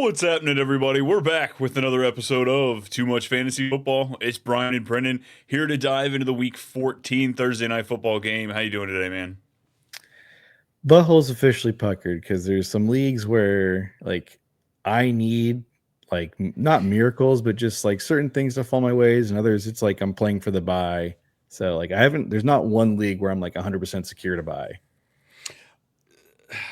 What's happening, everybody? We're back with another episode of Too Much Fantasy Football. It's Brian and Brennen here to dive into the Week 14 Thursday Night Football game. How you doing today, man? Butthole's officially puckered because there's some leagues where I need not miracles, but just like certain things to fall my ways, and others it's like I'm playing for the bye. So there's not one league where I'm like 100% secure to buy.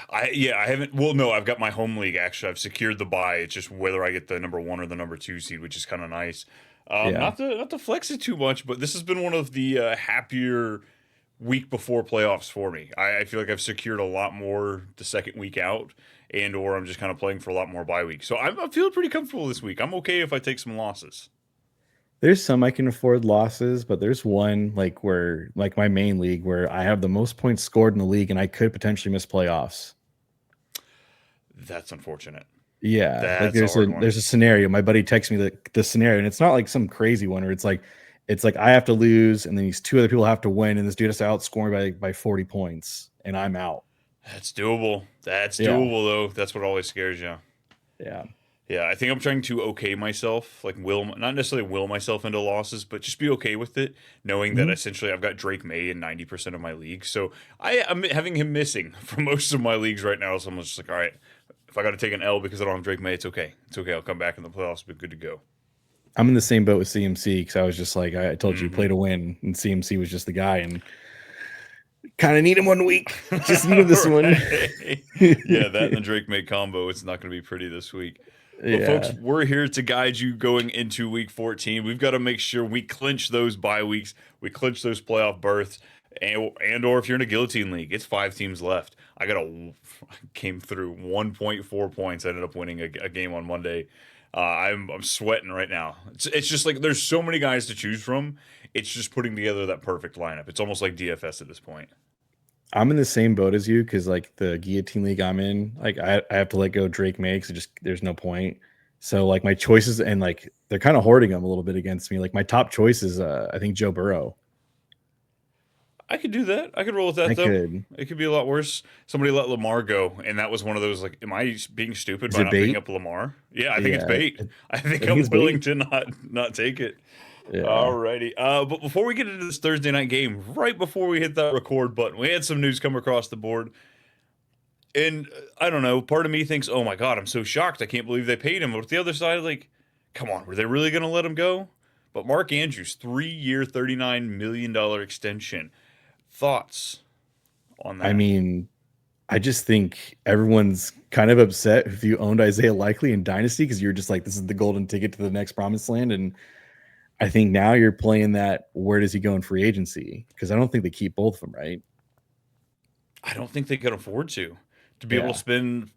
I haven't. Well, no, I've got my home league. Actually, I've secured the bye. It's just whether I get the number one or the number two seed, which is kind of nice. Yeah. Not to flex it too much, but this has been one of the happier week before playoffs for me. I feel like I've secured a lot more the second week out, or I'm just kind of playing for a lot more bye weeks. So I'm feeling pretty comfortable this week. I'm okay if I take some losses. There's some I can afford losses, but there's one where my main league where I have the most points scored in the league and I could potentially miss playoffs. That's unfortunate. Yeah, That's a hard one. there's a scenario. My buddy texts me the scenario, and it's not like some crazy one where it's like I have to lose, and then these two other people have to win, and this dude has to outscore me by 40 points, and I'm out. That's doable. That's doable though. That's what always scares you. Yeah. Yeah, I think I'm trying to okay myself, like not necessarily will myself into losses, but just be okay with it, knowing that essentially I've got Drake May in 90% of my leagues. So I'm having him missing for most of my leagues right now. So I'm just like, all right, if I got to take an L because I don't have Drake May, it's okay. It's okay. I'll come back in the playoffs, be good to go. I'm in the same boat with CMC because I was just like, I told you, play to win, and CMC was just the guy, and kind of need him 1 week. Just needed this one. Yeah, that and the Drake May combo, it's not going to be pretty this week. But folks, we're here to guide you going into Week 14. We've got to make sure we clinch those bye weeks, we clinch those playoff berths, or if you're in a guillotine league, it's 5 teams left. I came through 1.4 points. I ended up winning a game on Monday. I'm sweating right now. It's just like there's so many guys to choose from. It's just putting together that perfect lineup. It's almost like DFS at this point. I'm in the same boat as you because the guillotine league I'm in, I have to let go Drake May because there's no point. So my choices and they're kind of hoarding them a little bit against me. Like my top choice is I think Joe Burrow. I could do that. I could roll with that though. It could be a lot worse. Somebody let Lamar go, and that was one of those like, am I being stupid by not picking up Lamar? Yeah, I think it's bait. I think I'm willing to not take it. Yeah. Alrighty. But before we get into this Thursday night game, right before we hit that record button, we had some news come across the board. And I don't know, part of me thinks, oh my God, I'm so shocked. I can't believe they paid him. But the other side, like, come on, were they really going to let him go? But Mark Andrews, 3-year, $39 million extension. Thoughts on that? I mean, I just think everyone's kind of upset if you owned Isaiah Likely in Dynasty because you're just like, this is the golden ticket to the next promised land. And I think now you're playing that, where does he go in free agency? Because I don't think they keep both of them, right? I don't think they could afford to be able to spend,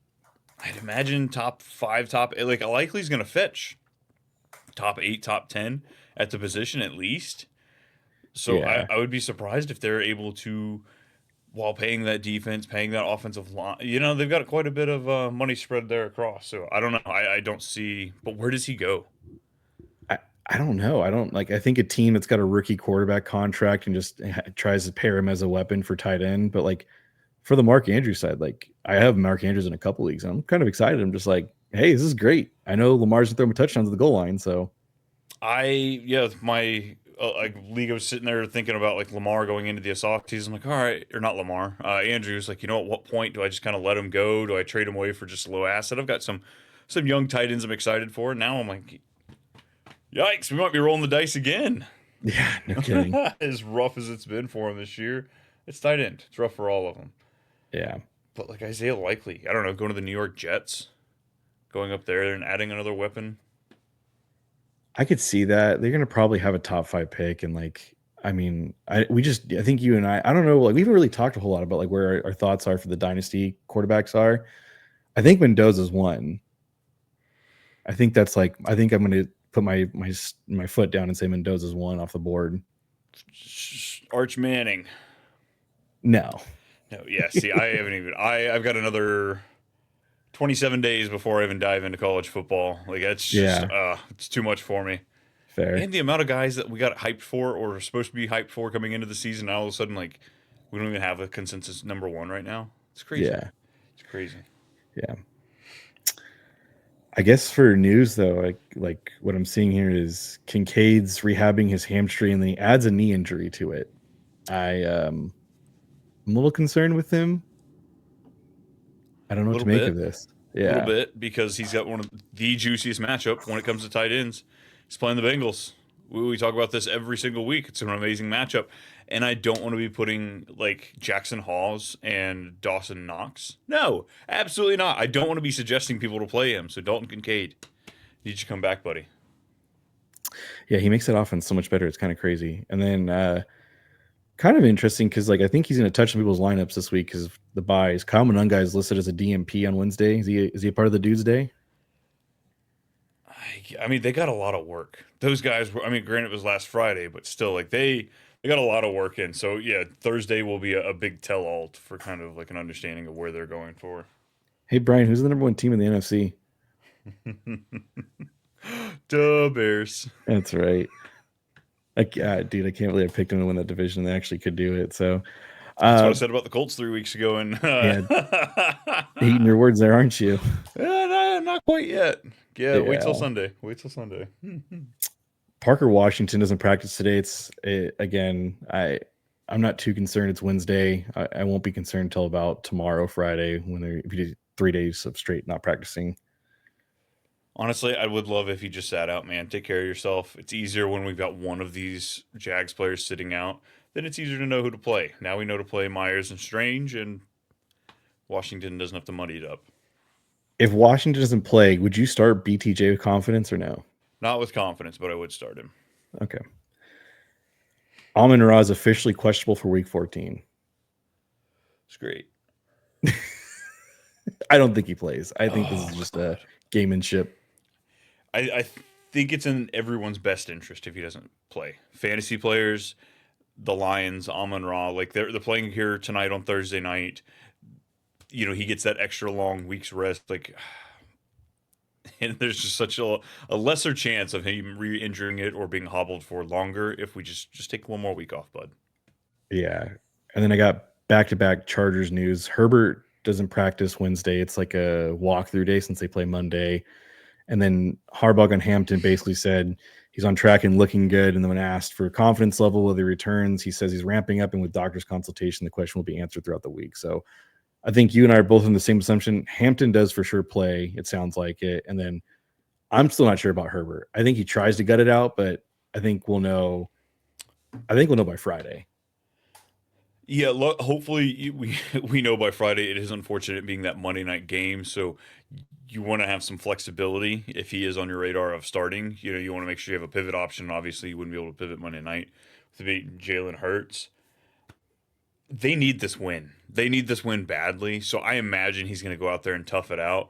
I'd imagine top 5, like Likely's going to fetch top 8, top 10 at the position at least. So I would be surprised if they're able to, while paying that defense, paying that offensive line, they've got quite a bit of money spread there across. So I don't know. I don't see, but where does he go? I don't know. I think a team that's got a rookie quarterback contract and just tries to pair him as a weapon for tight end. But for the Mark Andrews side, I have Mark Andrews in a couple leagues. And I'm kind of excited. I'm just like, hey, this is great. I know Lamar's going to throw him touchdowns at the goal line. So my league, I was sitting there thinking about Lamar going into the offseason. I'm like, all right, or not Lamar. Andrews, at what point do I just kind of let him go? Do I trade him away for just low asset? I've got some young tight ends I'm excited for. Now I'm like, yikes, we might be rolling the dice again. Yeah, no kidding. As rough as it's been for him this year, it's tight end. It's rough for all of them. Yeah. But Isaiah Likely, I don't know, going to the New York Jets, going up there and adding another weapon. I could see that. They're going to probably have a top 5 pick. And I think you and I don't know, we haven't really talked a whole lot about where our thoughts are for the dynasty quarterbacks are. I think Mendoza's one. I think that's I think I'm going to put my foot down and say Mendoza's one off the board. Arch Manning. No. Yeah. See, I've got another 27 days before I even dive into college football. That's just, it's too much for me. Fair. And the amount of guys that we got hyped for or are supposed to be hyped for coming into the season, now all of a sudden, we don't even have a consensus number one right now. It's crazy. Yeah. It's crazy. Yeah. I guess for news though, like what I'm seeing here is Kincaid's rehabbing his hamstring and then he adds a knee injury to it. I'm a little concerned with him. I don't know A what to little make of bit, this. a little Yeah. bit, because he's got one of the juiciest matchup when it comes to tight ends. He's playing the Bengals. We talk about this every single week. It's an amazing matchup, and I don't want to be putting like Jackson Hawes and Dawson Knox. No, absolutely not. I don't want to be suggesting people to play him. So Dalton Kincaid, need you to come back, buddy. Yeah, he makes that offense so much better. It's kind of crazy. And then kind of interesting because like I think he's going to touch some people's lineups this week because the buys. Kyle Monunga is listed as a DMP on Wednesday. Is he a part of the Dudes Day? I mean, they got a lot of work. Those guys were. I mean, granted, it was last Friday, but still, like they got a lot of work in. So yeah, Thursday will be a big tell all for kind of like an understanding of where they're going for. Hey Brian, who's the number one team in the NFC? Duh, Bears. That's right. Dude, I can't believe I picked him to win that division. They actually could do it. So, That's what I uh, said about the Colts 3 weeks ago, and yeah, eating your words there, aren't you? not quite yet. Yeah, wait till Yeah. Sunday. Wait till Sunday. Parker Washington doesn't practice today. Again, I'm not too concerned. It's Wednesday. I won't be concerned until about tomorrow, Friday, when if you did 3 days of straight not practicing. Honestly, I would love if you just sat out, man. Take care of yourself. It's easier when we've got one of these Jags players sitting out. Then it's easier to know who to play. Now we know to play Myers and Strange, and Washington doesn't have to muddy it up. If Washington doesn't play, would you start BTJ with confidence or no? Not with confidence, but I would start him. Okay. Amon-Ra is officially questionable for Week 14. It's great. I don't think he plays. I think this is just a gamemanship. I think it's in everyone's best interest if he doesn't play. Fantasy players, the Lions, Amon-Ra, like they're playing here tonight on Thursday night. You know, he gets that extra long week's rest. Like, and there's just such a lesser chance of him re-injuring it or being hobbled for longer if we just take one more week off, bud. Yeah. And then I got back-to-back Chargers news. Herbert doesn't practice Wednesday. It's like a walkthrough day since they play Monday. And then Harbaugh and Hampton basically said he's on track and looking good. And then when asked for confidence level whether he returns, he says he's ramping up, and with doctor's consultation, the question will be answered throughout the week. So I think you and I are both in the same assumption. Hampton does for sure play. It sounds like it. And then I'm still not sure about Herbert. I think he tries to gut it out, but I think we'll know. I think we'll know by Friday. Yeah, hopefully we know by Friday. It is unfortunate being that Monday night game, so you want to have some flexibility if he is on your radar of starting. You know, you want to make sure you have a pivot option. Obviously, you wouldn't be able to pivot Monday night to beat Jalen Hurts. They need this win. They need this win badly. So I imagine he's going to go out there and tough it out.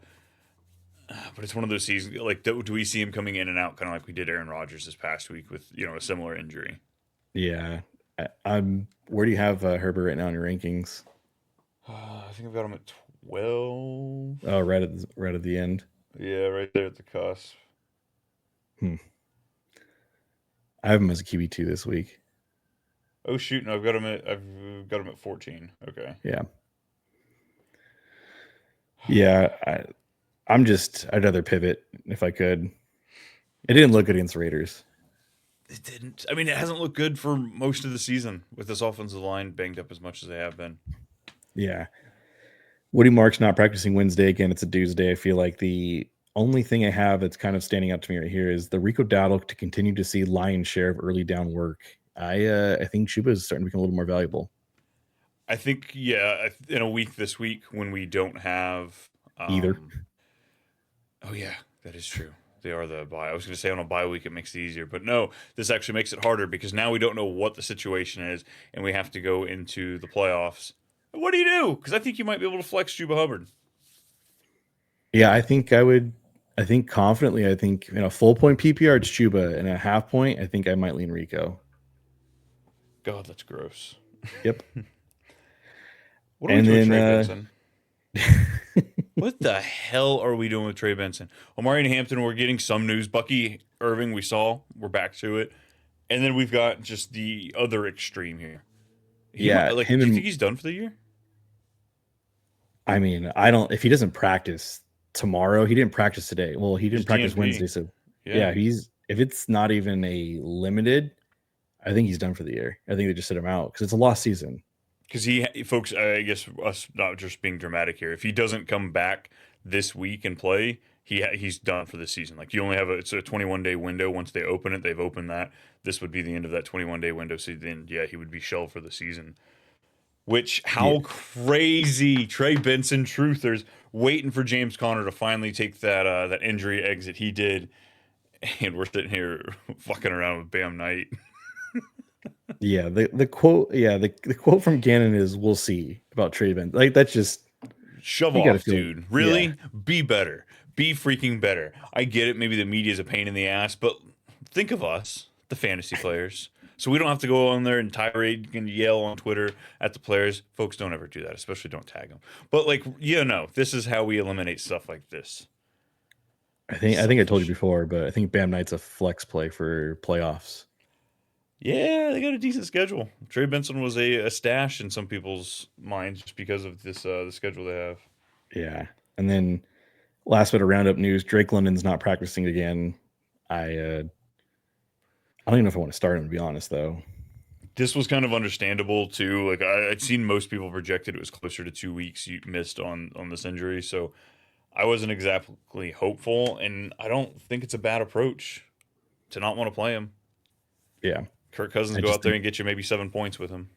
But it's one of those seasons. Like, do we see him coming in and out, kind of like we did Aaron Rodgers this past week with a similar injury? Yeah. I'm. Where do you have Herbert right now in your rankings? I think I've got him at 12. Oh, right at the end. Yeah, right there at the cusp. I have him as a QB2 this week. Oh shoot! No, I've got him at 14. Okay. Yeah. Yeah. I'd rather pivot if I could. It didn't look good against the Raiders. It didn't. I mean, it hasn't looked good for most of the season with this offensive line banged up as much as they have been. Yeah. Woody Mark's not practicing Wednesday. Again, it's a Tuesday. I feel like the only thing I have that's kind of standing out to me right here is the Rico Dowdle to continue to see lion's share of early down work. I think Chuba is starting to become a little more valuable. I think, yeah, in a week this week when we don't have Either. Oh yeah, that is true. They are the bye. I was going to say on a bye week it makes it easier, but no, this actually makes it harder because now we don't know what the situation is, and we have to go into the playoffs. What do you do? Because I think you might be able to flex Juba Hubbard. Yeah, I think I would. I think confidently. I think in a full point PPR it's Chuba, and a half point I think I might lean Rico. God, that's gross. Yep. What are we doing, Trey Benson? What the hell are we doing with Trey Benson? Omari and Hampton, we're getting some news. Bucky Irving, we saw. We're back to it. And then we've got just the other extreme here. Do you think he's done for the year? I mean, I don't. If he doesn't practice, tomorrow. He didn't practice today. Well, he didn't He's practice DNP. Wednesday. So yeah, if it's not even a limited, I think he's done for the year. I think they just sit him out because it's a lost season. Because folks, I guess us not just being dramatic here. If he doesn't come back this week and play, he's done for the season. Like you only have it's a 21-day window. Once they open it, they've opened that. This would be the end of that 21-day window. So then, yeah, he would be shelved for the season. Which how crazy! Trey Benson truthers waiting for James Conner to finally take that injury exit he did, and we're sitting here fucking around with Bam Knight. Yeah, the quote. Yeah, the quote from Gannon is, "We'll see about Trey Benson." Like that's just shove off, dude. Really, be better. Be freaking better. I get it. Maybe the media is a pain in the ass, but think of us, the fantasy players. So we don't have to go on there and tirade and yell on Twitter at the players. Folks, don't ever do that, especially don't tag them. But like, this is how we eliminate stuff like this. I think I told you before, but I think Bam Knight's a flex play for playoffs. Yeah, they got a decent schedule. Trey Benson was a stash in some people's minds just because of this the schedule they have. Yeah, and then last bit of roundup news: Drake London's not practicing again. I don't even know if I want to start him, to be honest, though. This was kind of understandable too. Like I'd seen most people projected it was closer to 2 weeks you missed on this injury, so I wasn't exactly hopeful, and I don't think it's a bad approach to not want to play him. Yeah, Kirk Cousins go out there and get you maybe 7 points with him.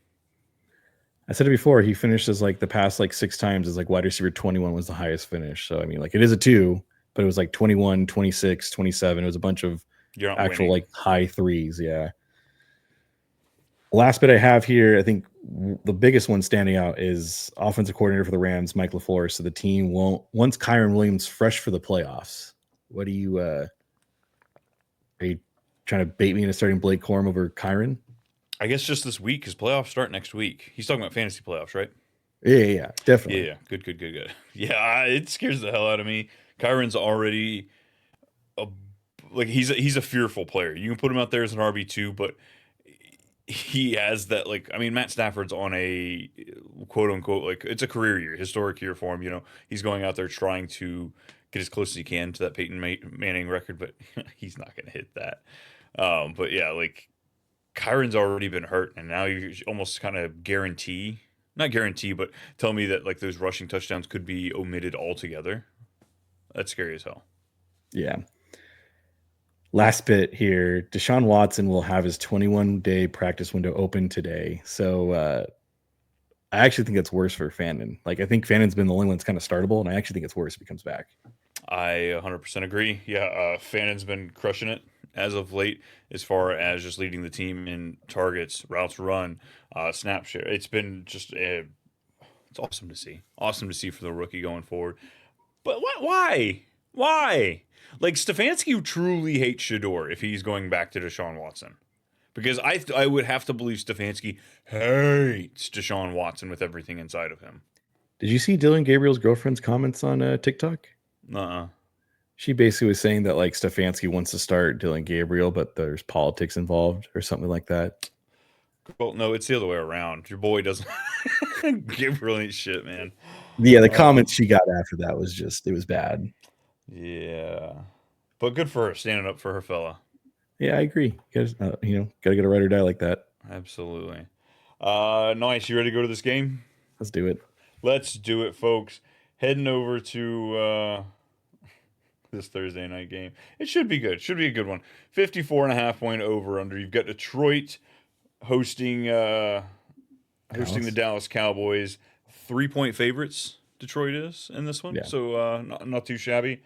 I said it before. He finished as like the past like 6 times as like wide receiver 21 was the highest finish. So I mean, like it is a 2, but it was like 21, 26, 27. It was a bunch of actual like high 3s. Yeah. Last bit I have here, I think the biggest one standing out is offensive coordinator for the Rams, Mike LaFleur. So the team won't once Kyren Williams fresh for the playoffs. What do you are you trying to bait me into starting Blake Corum over Kyren? I guess just this week because playoffs start next week. He's talking about fantasy playoffs, right? Yeah, definitely. Yeah, good. Yeah, it scares the hell out of me. Kyron's already he's a fearful player. You can put him out there as an RB2, but he has that Matt Stafford's on a quote unquote like it's a career year, historic year for him. He's going out there trying to get as close as he can to that Peyton Manning record, but he's not going to hit that. But yeah, like Kyron's already been hurt, and now you almost kind of not guarantee, but tell me that like those rushing touchdowns could be omitted altogether. That's scary as hell. Yeah. Last bit here, Deshaun Watson will have his 21-day practice window open today. So I actually think it's worse for Fannin. Like I think Fannon's been the only one that's kind of startable, and I actually think it's worse if he comes back. I 100% agree. Yeah, Fannon's been crushing it as of late as far as just leading the team in targets, routes run, snap share. It's been just it's awesome to see. Awesome to see for the rookie going forward. But why? Why? Like Stefanski truly hates Shador if he's going back to Deshaun Watson. Because I would have to believe Stefanski hates Deshaun Watson with everything inside of him. Did you see Dylan Gabriel's girlfriend's comments on TikTok? She basically was saying that like Stefanski wants to start Dylan Gabriel, but there's politics involved or something like that. Well, no, it's the other way around. Your boy doesn't Gabriel ain't shit, man. Yeah, the comments she got after that was it was bad. Yeah, but good for her standing up for her fella. Yeah, I agree. You guys, gotta get a ride or die like that. Absolutely. Nice. You ready to go to this game? Let's do it. Let's do it, folks. Heading over to this Thursday night game. It should be good. Should be a good one. 54.5 point over under. You've got Detroit hosting the Dallas Cowboys. 3-point favorites. Detroit is in this one, so not too shabby.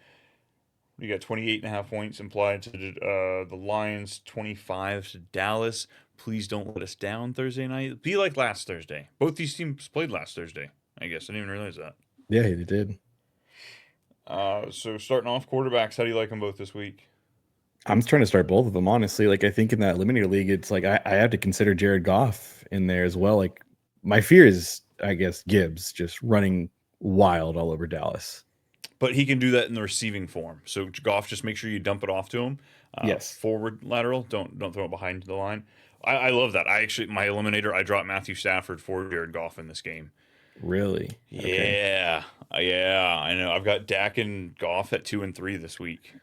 You got 28.5 points implied to the Lions, 25 to Dallas. Please don't let us down Thursday night. Be like last Thursday. Both these teams played last Thursday. I guess I didn't even realize that. Yeah, they did. So starting off, quarterbacks. How do you like them both this week? I'm trying to start both of them, honestly. Like I think in that eliminator league, it's like I have to consider Jared Goff in there as well. Like my fear is, I guess, Gibbs just running wild all over Dallas. But he can do that in the receiving form. So Goff, just make sure you dump it off to him. Yes. Forward lateral. Don't throw it behind the line. I love that. My eliminator, I dropped Matthew Stafford for Jared Goff in this game. Really? Okay. Yeah. Yeah, I know. I've got Dak and Goff at 2 and 3 this week.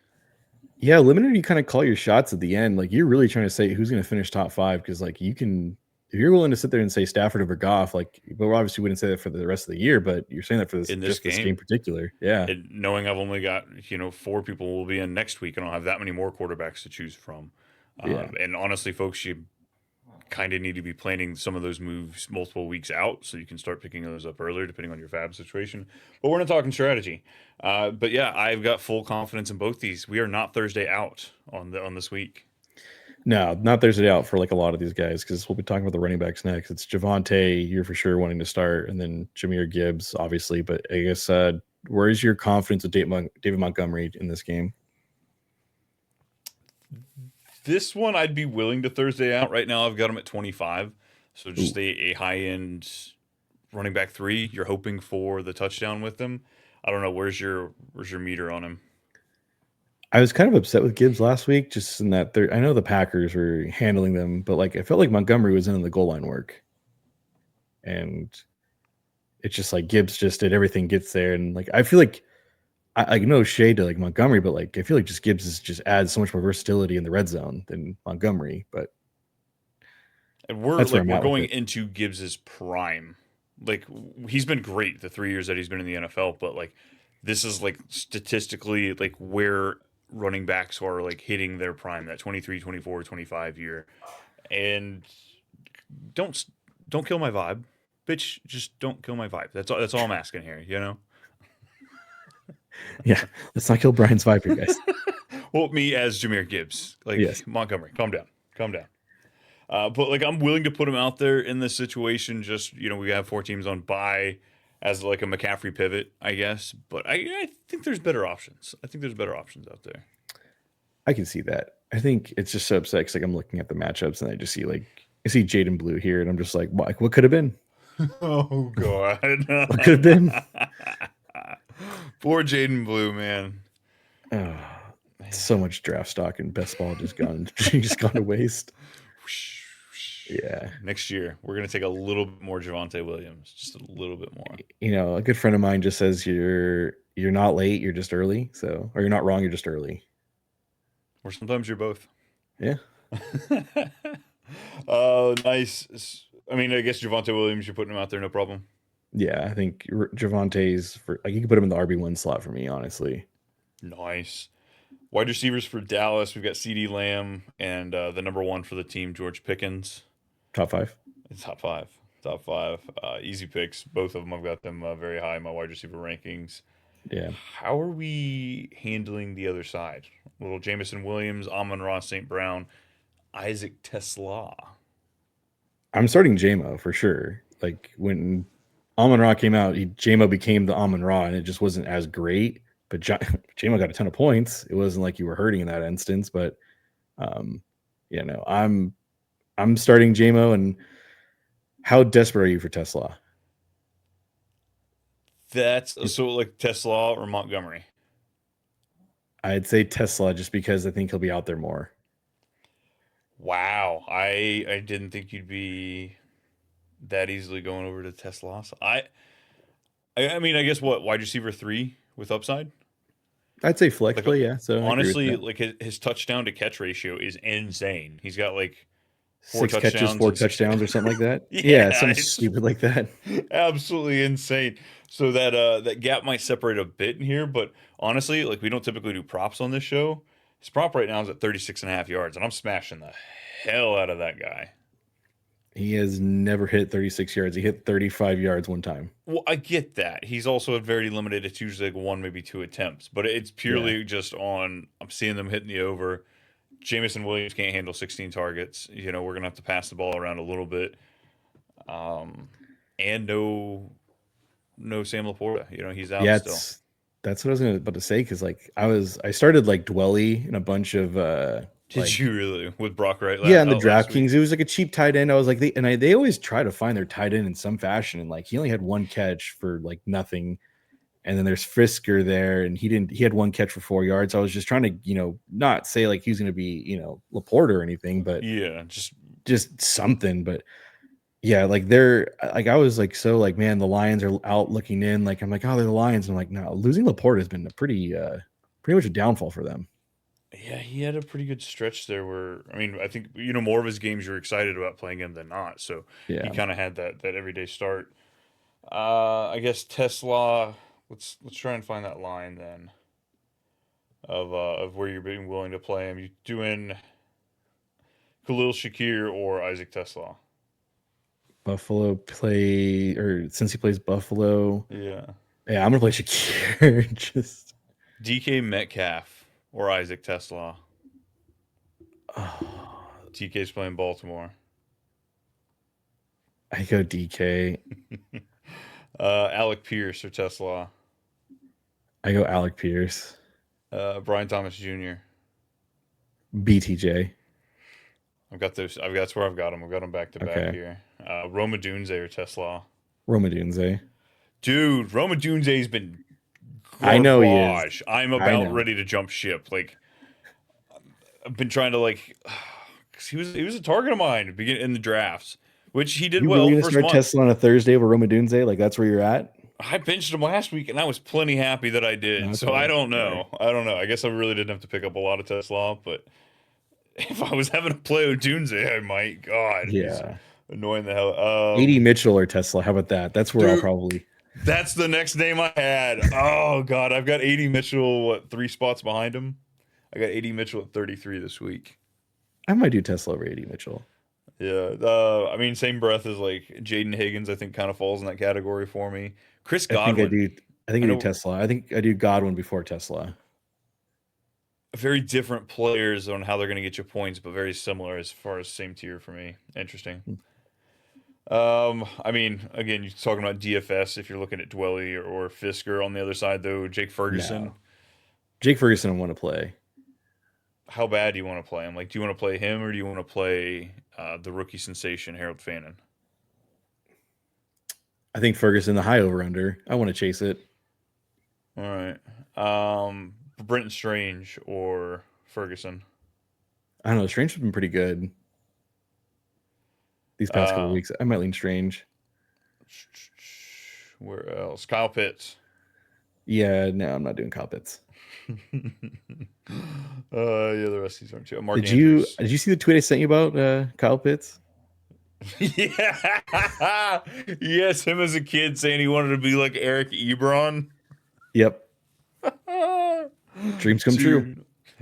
Yeah, limited. You kind of call your shots at the end. Like you're really trying to say who's going to finish top 5 because like you can, if you're willing to sit there and say Stafford over Goff, like, but we obviously wouldn't say that for the rest of the year. But you're saying that for In this just this game game. in particular. Yeah. And knowing I've only got 4 people will be in next week, I don't have that many more quarterbacks to choose from. Yeah. And honestly, folks, you kind of need to be planning some of those moves multiple weeks out so you can start picking those up earlier depending on your fab situation. But we're not talking strategy. But yeah, I've got full confidence in both these. We are not Thursday out on this week. No, not Thursday out for like a lot of these guys because we'll be talking about the running backs next. It's Javonte, you're for sure wanting to start, and then Jahmyr Gibbs, obviously. But I guess where is your confidence with David Montgomery in this game? This one I'd be willing to Thursday out. Right now I've got him at 25. So just a high end running back 3. You're hoping for the touchdown with them. I don't know, where's your meter on him? I was kind of upset with Gibbs last week, just in that I know the Packers were handling them, but like I felt like Montgomery was in the goal line work, and it's just like Gibbs just did everything, gets there, and like I feel like I know shade to like Montgomery, but like I feel like just Gibbs just adds so much more versatility in the red zone than Montgomery. But and we're going into Gibbs's prime. Like he's been great the 3 years that he's been in the NFL, but like this is like statistically like where running backs are like hitting their prime, that 23, 24, 25 year. And don't kill my vibe. Bitch, just don't kill my vibe. That's all I'm asking here, Yeah, let's not kill Brian's vibe here, guys. Well, me as Jahmyr Gibbs. Like, yes. Montgomery, calm down. But like I'm willing to put him out there in this situation. Just we have 4 teams on bye as like a McCaffrey pivot, I guess. But I think there's better options. I think there's better options out there. I can see that. I think it's just so upset because like I'm looking at the matchups and I just see I see Jaden Blue here and I'm just like, what could have been? Oh God, what could have been? Poor Jaden Blue, man. Oh, so much draft stock and best ball just gone to waste. Yeah. Next year, we're going to take a little bit more Javonte Williams, just a little bit more. A good friend of mine just says you're not late, you're just early. So, or you're not wrong, you're just early. Or sometimes you're both. Yeah. Oh, nice. I mean, I guess Javonte Williams, you're putting him out there, no problem. Yeah, I think Javonte's you can put him in the RB1 slot for me, honestly. Nice. Wide receivers for Dallas, we've got CeeDee Lamb and the number 1 for the team, George Pickens. Top 5. Top 5. Easy picks. Both of them, I've got them very high in my wide receiver rankings. Yeah. How are we handling the other side? Little Jameson Williams, Amon-Ra St. Brown, Isaac Tesla. I'm starting JMO for sure. Like when Amon-Ra came out, JMO became the Amon-Ra, and it just wasn't as great. But JMO got a ton of points. It wasn't like you were hurting in that instance. But I'm starting JMO. And how desperate are you for Tesla? That's so like Tesla or Montgomery. I'd say Tesla just because I think he'll be out there more. Wow, I didn't think you'd be that easily going over to Tesla. I mean, I guess wide receiver 3 with upside. I'd say flex play, yeah. So honestly, like his touchdown to catch ratio is insane. He's got like 4 catches, 4 touchdowns, or something like that. yeah, something stupid like that. Absolutely insane. So that gap might separate a bit in here, but honestly, like we don't typically do props on this show. His prop right now is at 36.5 yards, and I'm smashing the hell out of that guy. He has never hit 36 yards. He hit 35 yards one time. Well, I get that. He's also very limited. It's usually like 1, maybe 2 attempts, but it's purely just on, I'm seeing them hitting the over. Jameson Williams can't handle 16 targets. We're going to have to pass the ball around a little bit. And no Sam Laporta. He's out still. That's what I was about to say, because like I started like Dwelly in a bunch of Did you really with Brock Wright? Yeah, in the DraftKings, it was like a cheap tight end. I was like, they always try to find their tight end in some fashion, and like he only had 1 catch for like nothing, and then there's Frisker there, and he had 1 catch for 4 yards. I was just trying to not say like he's going to be Laporta or anything, but yeah, just something. But Yeah, like they're like I was like so like man, the Lions are out looking in. Like I'm like, oh, they're the Lions. And I'm like, no, losing Laporte has been a pretty much a downfall for them. Yeah, he had a pretty good stretch there where I mean, I think more of his games you're excited about playing him than not. So he Yeah. kind of had that everyday start. I guess Tesla. Let's try and find that line then of where you're being willing to play him. You doing Khalil Shakir or Isaac Tesla? Buffalo play or since he plays Buffalo. Yeah. Yeah, I'm gonna play Shakir. Just DK Metcalf or Isaac Tesla? oh, TK's playing Baltimore. I go DK. Alec Pierce or Tesla? I go Alec Pierce. Brian Thomas Jr. BTJ. I've got those. That's where I've got them. I've got them back to back Okay. here. Roma Dunze or Tesla? Roma Dunze. Dude, Roma Dunze's been I know he is. garbage. I'm I about know. ready to jump ship. Like I've been trying to cause he was a target of mine in the drafts, which he did You well really gonna first start month. Tesla on a Thursday with Roma Dunze? Like that's where you're at? I benched him last week, and I was plenty happy that I did. Okay. So I don't know. Fair. I don't know. I guess I really didn't have to pick up a lot of Tesla, but if I was having to play Odunze, I might. God, he's Yeah. annoying the hell. AD Mitchell or Tesla. How about that? That's where I'll probably. That's the next name I had. Oh God, I've got AD Mitchell. What 3 spots behind him? I got AD Mitchell at 33 this week. I might do Tesla over AD Mitchell. Yeah. I mean, same breath as like Jaden Higgins. I think kind of falls in that category for me. Chris Godwin. I think I do Tesla. I think I do Godwin before Tesla. Very different players on how they're going to get you points, but very similar as far as same tier for me. Interesting. I mean, again, you're talking about DFS if you're looking at Dwelly or Fisker. On the other side, though, Jake Ferguson. No. Jake Ferguson, I want to play. How bad do you want to play him? Like, do you want to play him or do you want to play the rookie sensation Harold Fannin? I think Ferguson, the high over under. I want to chase it. All right. Brenton Strange or Ferguson? I don't know. Strange has been pretty good these past couple of weeks. I might lean Strange. Where else? Kyle Pitts. Yeah, no, I'm not doing Kyle Pitts. Yeah, the rest of these aren't too. Did you see the tweet I sent you about Kyle Pitts? Yeah. Yes, him as a kid saying he wanted to be like Eric Ebron. Yep. Dreams come true.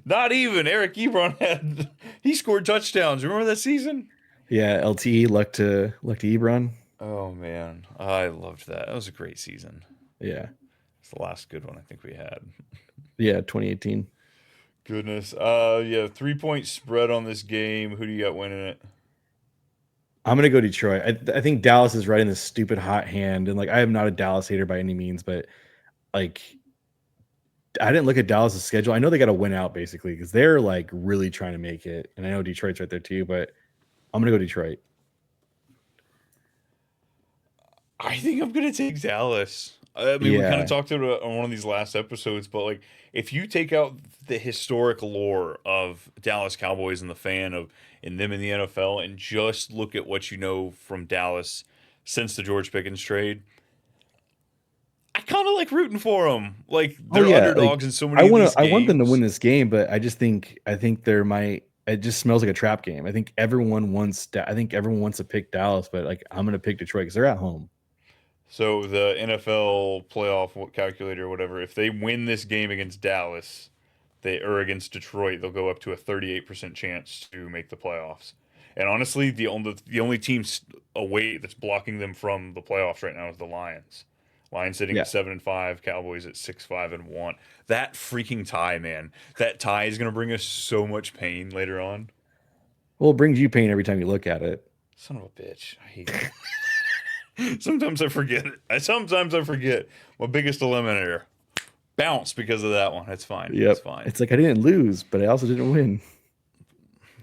Not even Eric Ebron he scored touchdowns. Remember that season? Yeah, LTE luck to Ebron. Oh man, I loved that. That was a great season. Yeah, it's the last good one I think we had. Yeah, 2018. Goodness. Yeah, 3-point spread on this game. Who do you got winning it? I'm gonna go Detroit. I think Dallas is right in this stupid hot hand, and like I am not a Dallas hater by any means, but like I didn't look at Dallas' schedule. I know they got to win out basically because they're like really trying to make it, and I know Detroit's right there too. But I'm gonna go Detroit. I think I'm gonna take Dallas. I mean, we kind of talked about it on one of these last episodes, but like, if you take out the historic lore of Dallas Cowboys and the fan of in them in the NFL, and just look at what you know from Dallas since the George Pickens trade, I kind of like rooting for them. Like they're underdogs in so many. I want them to win this game, but I think there might. It just smells like a trap game. I think everyone wants to pick Dallas, but like I'm gonna pick Detroit because they're at home. So the NFL playoff calculator or whatever, if they win this game against Dallas, against Detroit, they'll go up to a 38% chance to make the playoffs. And honestly, the only team away that's blocking them from the playoffs right now is the Lions. Lions sitting at 7-5, Cowboys at 6-5-1. That freaking tie, man. That tie is gonna bring us so much pain later on. Well, it brings you pain every time you look at it. Son of a bitch. I hate it. Sometimes I forget it. Sometimes I forget. My biggest eliminator. Bounce because of that one. That's fine. Yep. It's fine. It's like I didn't lose, but I also didn't win.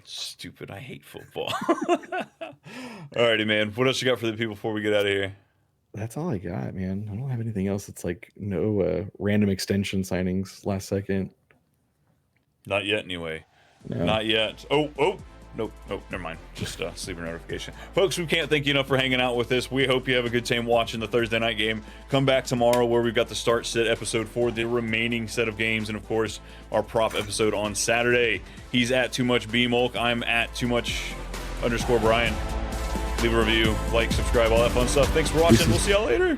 Stupid. I hate football. Alrighty, man. What else you got for the people before we get out of here? That's all I got, man. I don't have anything else. It's like no random extension signings last second. Not yet, anyway. No. Not yet. Oh. Nope, never mind. Just sleeper notification. Folks, we can't thank you enough for hanging out with us. We hope you have a good time watching the Thursday night game. Come back tomorrow where we've got the start sit episode for the remaining set of games, and of course, our prop episode on Saturday. He's at Too Much B-Mulk. I'm at Too Much_Brian. Leave a review, like, subscribe, all that fun stuff. Thanks for watching. We'll see y'all later.